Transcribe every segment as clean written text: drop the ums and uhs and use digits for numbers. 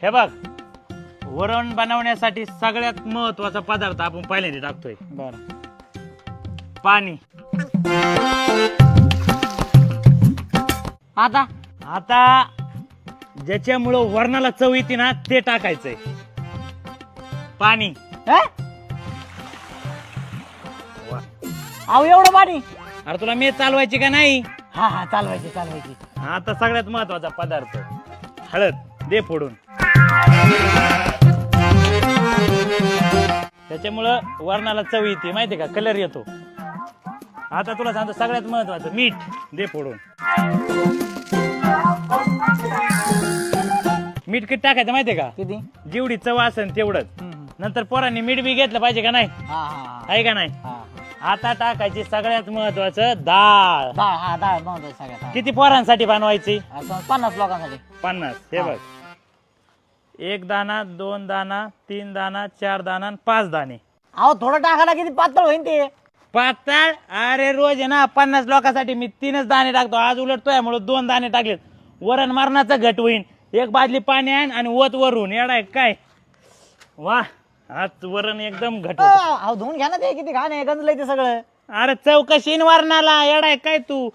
हे बघ, वरण बनवण्यासाठी सगळ्यात महत्वाचा पदार्थ आपण पहिल्यांदा टाकतोय बर पाणी. आता आता ज्याच्यामुळं वरणाला चव येते ना ते टाकायचंय पाणी. अहो एवढं पाणी. अरे तुला मेस चालवायची का नाही? हा हा चालवायची. आता सगळ्यात महत्वाचा पदार्थ हळद दे फोडून. त्याच्यामुळं वरणाला चव येते माहितीये का, कलर येतो. आता तुला सांगतो सगळ्यात महत्वाचं मीठ दे फोडून. मीठ किती टाकायचं माहितीये का? किती? जेवढी चव असेल तेवढंच. नंतर पोरांनी मीठ बी घेतलं पाहिजे का नाही? आहे का नाही? आता टाकायची सगळ्यात महत्वाचं डाळ. डाळ बनवतो सगळ्यात. किती पोरांसाठी बनवायची? 50 लोकांसाठी. 50. हे बघ, 1 दाना, 2 दाना, 3 दाना, 4 दाना, 5 दाणे. अहो थोडं टाकायला किती पातळ होईल ते. पातळ? अरे रोज आहे ना 50 लोकांसाठी मी 3च दाणे टाकतो. आज उलटतोय म्हणून 2 दाणे टाकलेत. वरण मरणाचं घट होईन. 1 बादली पाणी आण आणि ओत वरून. येडा आहे काय? वा, आज वरण एकदम घट होतं. अहो धुवून घ्या ना ते, किती घाण आहे, गंजलंय ते सगळं. अरे चौकशीन वरणाला. येडा आहे काय तू?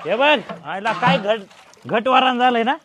हे बघ, आयला काय घट वरण झालंय ना.